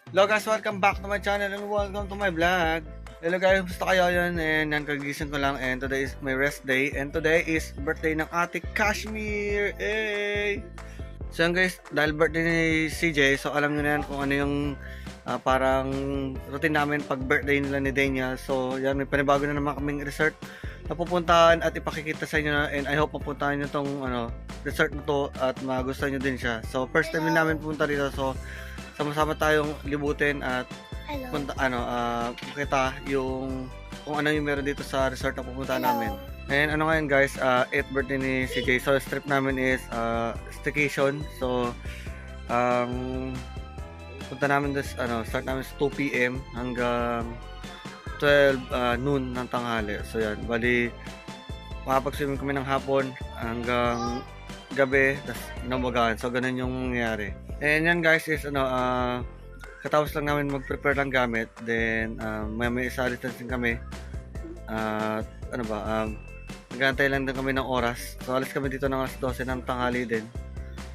Hello guys, welcome back to my channel and welcome to my vlog. Hello guys, gusto kayo yun and yan kagising ko lang and today is my rest day and today is birthday ng ate Kashmir. Hey! So yan guys, dahil birthday ni CJ, so alam nyo na yan kung ano yung parang routine namin pag birthday nila ni Daniel. So yan, may panibago na naman kaming resort na pupuntahan at ipakikita sa inyo na, and I hope mapuntahan nyo tong resort na to at magustuhan nyo din siya. So first time din namin pumunta dito, so sama-sama tayong libutin at punta kita yung kung ano yung meron dito sa resort na pupuntahan namin. And ano ngayon guys, 8th birthday ni CJ. So trip namin is staycation. So punta namin start namin sa 2 PM hanggang 12 noon ng tanghali. So yan, bali makapag-swimming kami ng hapon hanggang gabi, tas inamagahan. So ganun yung nangyari. And yan guys is katapos lang namin mag-prepare ng gamit, then may isa distancing kami at nag-aantay lang din kami ng oras. So alis kami dito ng alas 12 ng tanghali din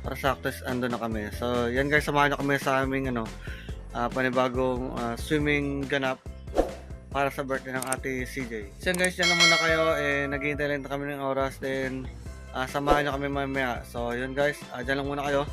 para sakto ando na kami. So yan guys, samahan nyo kami sa aming panibagong swimming ganap para sa birthday ng ate CJ. So yan guys, yan lang muna kayo, naghihintay lang kami ng oras, then samahan nyo kami mamaya. So yun guys, dyan lang muna kayo.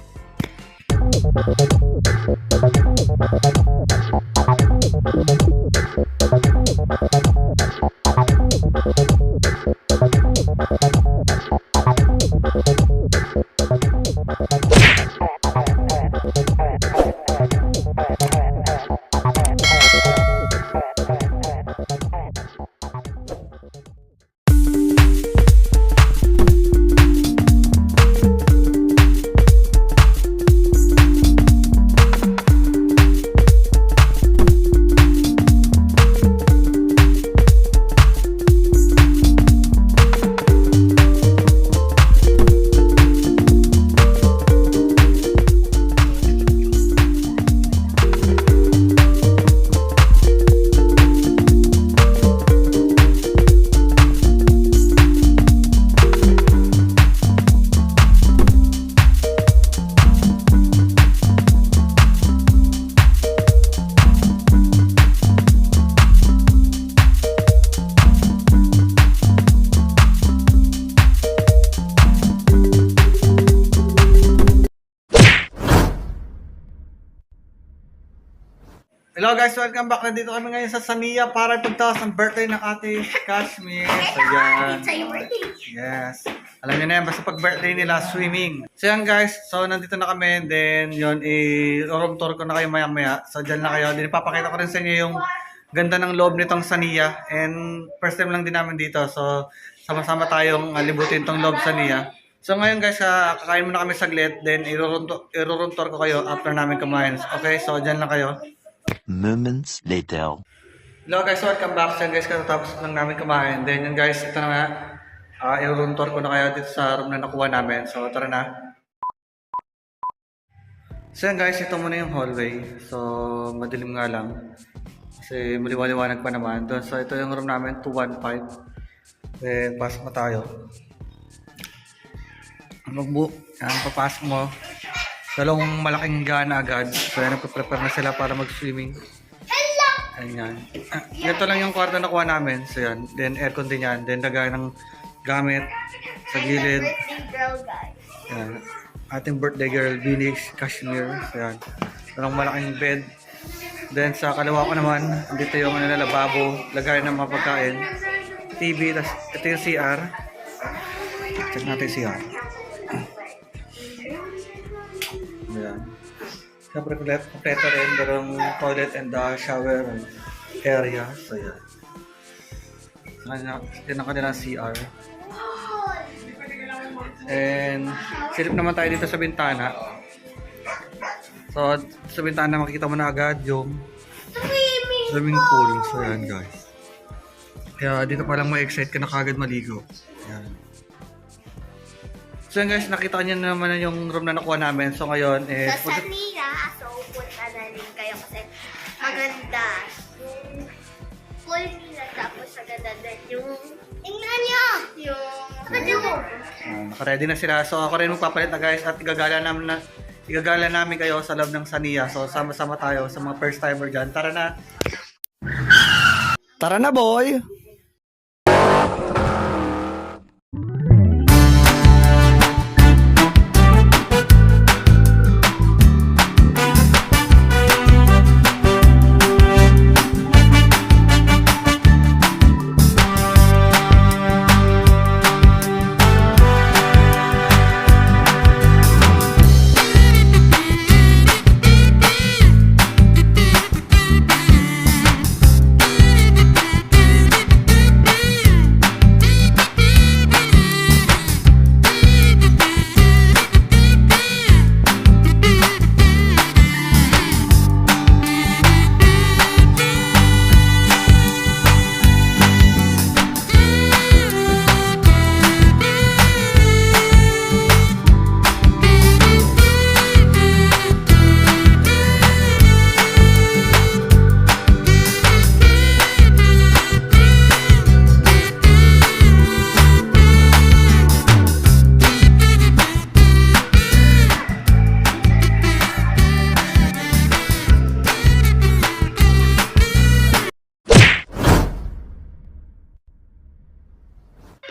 Hello guys, welcome back. Nandito kami ngayon sa Sania para ipagtawas ng birthday ng ate Kashmir. So yan. Yes. Alam niyo na yan, basta pag birthday nila, swimming. So yan guys, so nandito na kami. Then yun, i-room tour ko na kayo maya maya. So dyan na kayo. Then ipapakita ko rin sa inyo yung ganda ng loob nitong Sania. And first time lang din namin dito. So sama-sama tayong libutin tong loob Sania. So ngayon guys, kakain muna kami saglit. Then i-room tour ko kayo after namin kumain. Okay, so dyan lang kayo. Moments later. Hello guys, welcome back. So guys, katapos lang namin kumain. Then yun guys, ito na nga. I-room tour ko na kayo dito sa room na nakuha namin. So tara na. So yan guys, ito muna yung hallway. So madilim nga lang. Kasi maliwaliwanag pa naman. So ito yung room namin, 215. Then pasok na tayo. Papasok mo. Dalawang malaking gana agad. So yan, nagpe-prepare na sila para mag-swimming. Ayan. Ito lang yung kwarto na kuha namin. So yan. Then aircon din yan. Then lagay ng gamit sa gilid. Ayan. Ating birthday girl, Phoenix Kashmir. So yan. Dalawang malaking bed. Then sa kaliwa ko naman, dito yung lababo. Lagay ng mga pagkain. TV. Tas, ito yung CR. Check natin yung CR. Ayan. Siyempre kompleto rin, merong toilet and shower area. So yan. Yan ang kanilang CR. And silip naman tayo dito sa bintana. So sa bintana makikita mo na agad yung swimming pool. So yan guys. Kaya dito pa lang ma-excite ka na kagad maligo. Yan. So yan guys, nakita niyo naman yung room na nakuha namin. So ngayon, sa Sania, so punta na rin kayo kasi maganda yung pool nila, tapos maganda din yung tingnan nyo! Yung naka-ready na sila. So ako rin magpapalit na guys at igagala namin kayo sa loob ng Sania. So, sama-sama tayo sa mga first timer dyan. Tara na! Tara na, boy!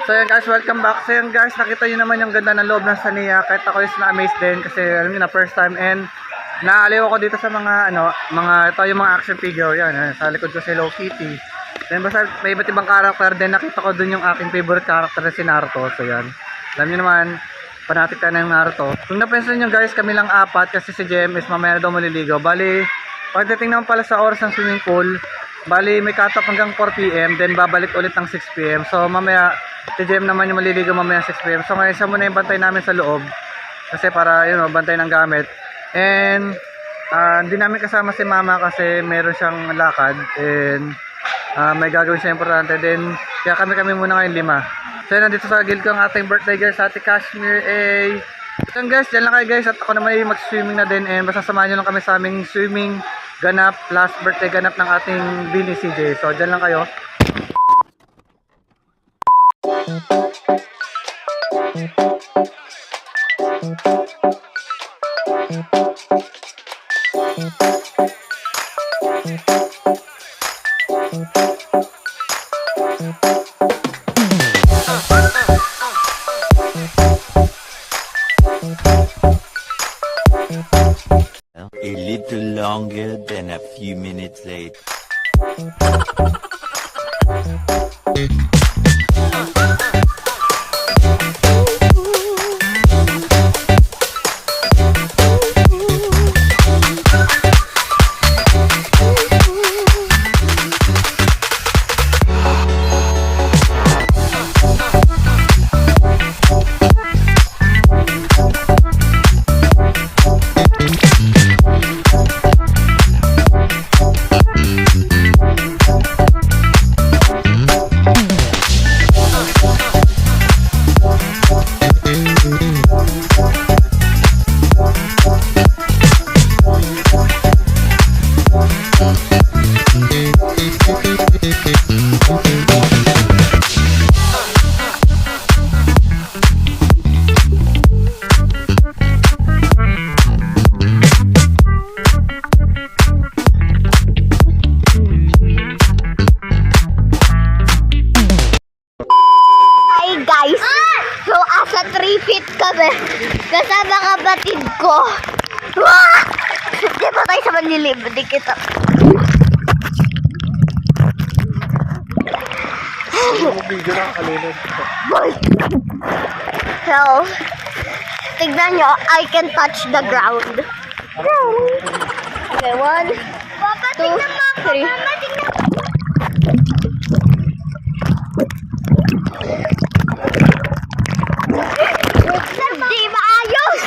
So yan guys, welcome back. So yan guys, nakita nyo naman yung ganda ng loob ng Sania. Kahit ako is na-amaze din kasi alam nyo na first time, and naaliw ako dito sa mga ito yung mga action figure yan. Sa likod ko si Hello Kitty. Then basta may iba't ibang character din, nakita ko dun yung aking favorite character na si Naruto. So yan, alam nyo naman, fanatic tayo ng Naruto. Kung napansin nyo guys, kami lang apat kasi si Jem is mamaya na daw maliligaw. Bali, pagdating naman pala sa oras ng swimming pool, bali may cut off hanggang 4 PM, then babalik ulit ng 6 PM. So mamaya si Jem naman yung maliligaw mamaya 6 PM. So ngayon siya muna yung bantay namin sa loob kasi para bantay ng gamit. And hindi namin kasama si mama kasi meron siyang lakad and may gagawin siya importante. Then kaya kami muna ngayon 5. So nandito sa gilid ko ang ating birthday girl sa Ate Kashmir. So guys, dyan lang kayo guys, at ako naman yung mag-swimming na din, and basta samahan nyo lang kami sa aming swimming ganap, last birthday ganap ng ating Bini CJ. So dyan lang kayo. A little longer than a few minutes later. Guys, so asa 3 feet kami kasama kapatid ko. Wah! Di ba tayo sa manlilib? Di kita. So, tignan nyo, I can touch the ground. Okay, 1, 2, 3. Di maayos!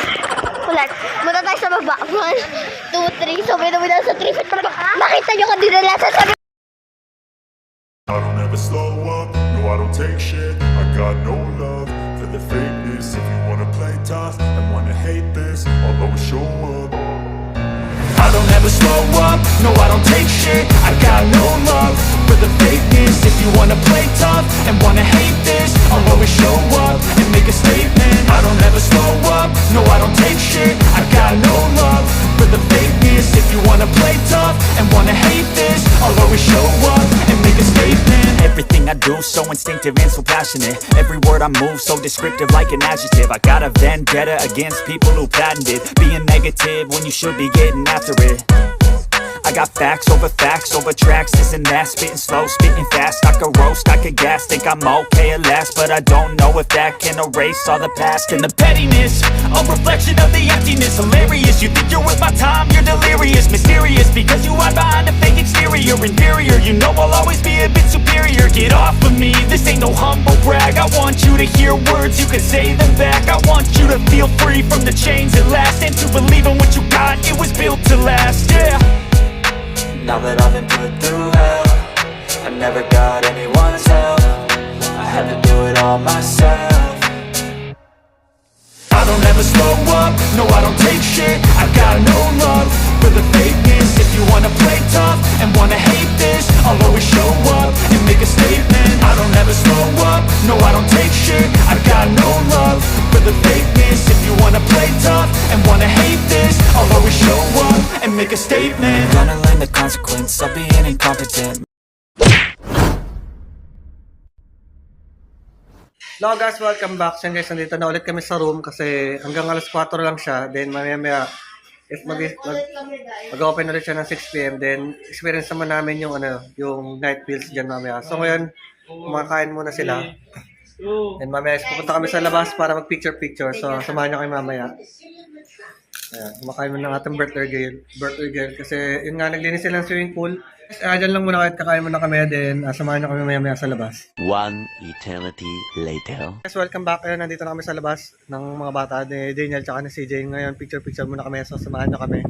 Ulit. Muna tayo sa baba. 1, 2, 3. So, may namin sa 3 feet. Makita nyo kung dinala sa sabi. I don't ever slow up, no I don't take shit. I got no love for the fakeness. If you wanna play tough and wanna hate this, I'll always show up. I don't ever slow up, no I don't take shit. I got no love for the fakeness. If you wanna play tough and wanna hate this, I'll always show up and make a statement. I don't ever slow up, no I don't take shit. I got no love for the fakeness. If you wanna play tough and wanna hate this, I'll always show up and make a statement. Everything I do so instinctive and so passionate. Every word I move so descriptive like an adjective. I got a vendetta against people who patented being negative when you should be getting after it. I got facts over tracks, this and that. Spitting slow, spitting fast. I could roast, I could gas. Think I'm okay at last, but I don't know if that can erase all the past. And the pettiness, a reflection of the emptiness. Hilarious, you think you're worth my time, you're delirious. Mysterious, because you hide behind a fake exterior. Inferior, you know I'll always be a bit superior. Get off of me, this ain't no humble brag. I want you to hear words, you can say them back. I want you to feel free from the chains at last, and to believe in what you got, it was built to last, yeah. Now that I've been put through hell, I never got anyone's help. I had to do it all myself. I don't ever slow up, no I don't take shit. I got no love for the fakeness. If you wanna play tough and wanna hate this, I'll always show up and make a statement. I don't ever slow up, no I don't take shit. I got no love for the fakeness. If you wanna play tough and wanna hate this, I'll always show up and make a statement. Gonna learn the consequence of being incompetent. Hello guys, welcome back. So guys, nandito na ulit kami sa room kasi hanggang alas 4 lang siya. Then mamaya is mag-open ulit siya ng 6 PM. Then experience naman namin yung yung night pills diyan mamaya. So ngayon, kumakain muna sila. Then mamaya pupunta kami sa labas para mag-picture. So samahan niyo kami mamaya. Ayan, kumakain muna ng ating birthday girl. Kasi yun nga, naglinis sila ng swimming pool. Diyan lang muna kahit kakain muna kami. Then samahan niyo kami mamaya sa labas. One eternity later. Guys, welcome back. Ayun, nandito na kami sa labas ng mga bata ni Daniel tsaka ni CJ. Ngayon, picture muna kami. So, samahan nyo kami.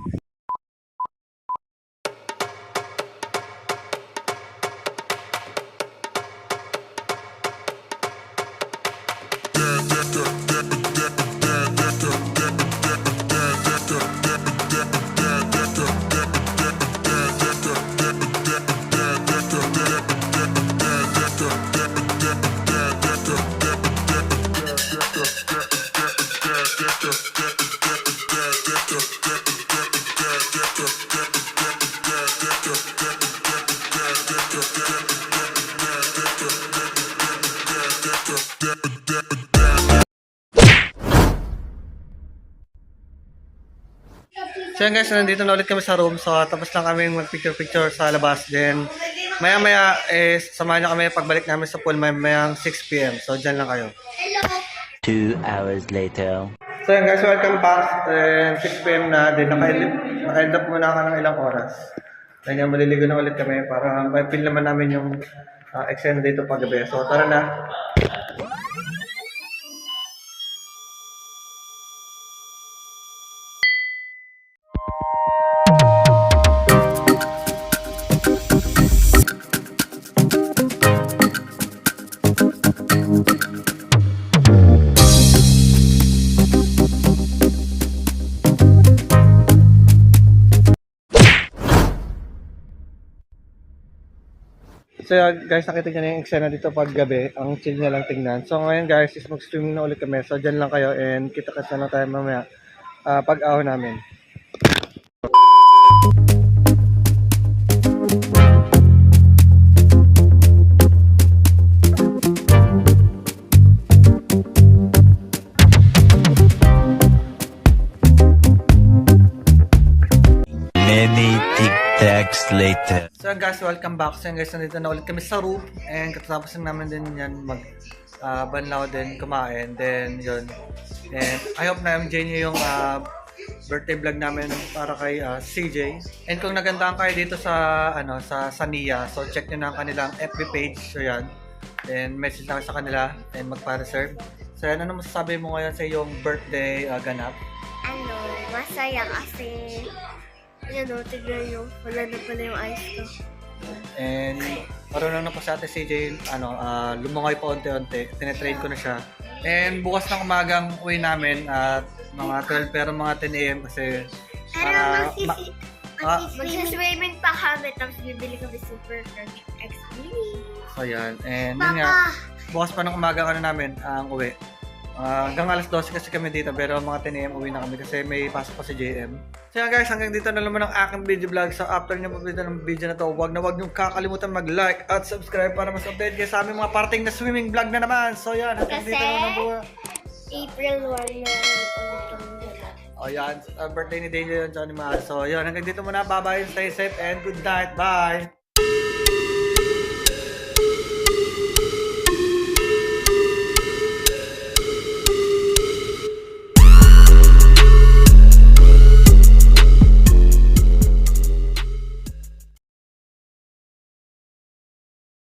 So yun guys, nandito na ulit kami sa room. So tapos lang kami mag-picture sa labas. Then maya samahan nyo kami pagbalik namin sa pool mayang 6 PM. So dyan lang kayo. Hello! 2 hours later. So yun guys, welcome back. Then 6 PM na. Then naka-end up muna ka ng ilang oras. Then yan, maliligo na ulit kami para ma-feel naman namin yung eksena dito paggabi. So tara na. So guys, nakita nyo na yung eksena dito pag gabi. Ang chill niya lang tingnan. So ngayon guys, is mag-streaming na ulit kami. So dyan lang kayo and kita-kita na tayo mamaya pag-ahon namin. Many tic-tacs later. So guys, welcome back. So guys, nandito na ulit kami sa room. And katapos lang namin din yan banlaw din, kumain. Then yun. And I hope na enjoy nyo yung birthday vlog namin para kay CJ. And kung nagandahan kayo dito sa sa Nia, so check nyo na ang kanilang FB page. So yan. Then message lang sa kanila and magpa-reserve. So yan, ano masasabi mo ngayon sa iyong birthday ganap? Masaya kasi tignan nyo, wala na pala yung ice ko. And marunong na po sa atin CJ, lumungay pa unti-unti. Tinetrain ko na siya. And bukas ng umagang uwi namin at mga 12 pero mga 10 AM kasi Magsiswimming pa kami, tapos bibili kami Super Crunch Experience. So, yan. And yun nga, bukas pa ng umaga ka na namin ang uwi. Hanggang alas 12 kasi kami dito, pero mga 10 AM uwi na kami kasi may pasok pa si JM. So yan guys, hanggang dito na naman ang aking video vlog. So after nyo mapapita ng video na to, huwag nyo kakalimutan mag-like at subscribe para mas update kayo sa aming mga parting na swimming vlog na naman. So yan, hanggang Kasi dito na naman po. April 1 na ulit kami. O yan, birthday ni Daniel yun, Johnny Mahal. So yan, hanggang dito muna. Bye-bye, stay safe and good night. Bye!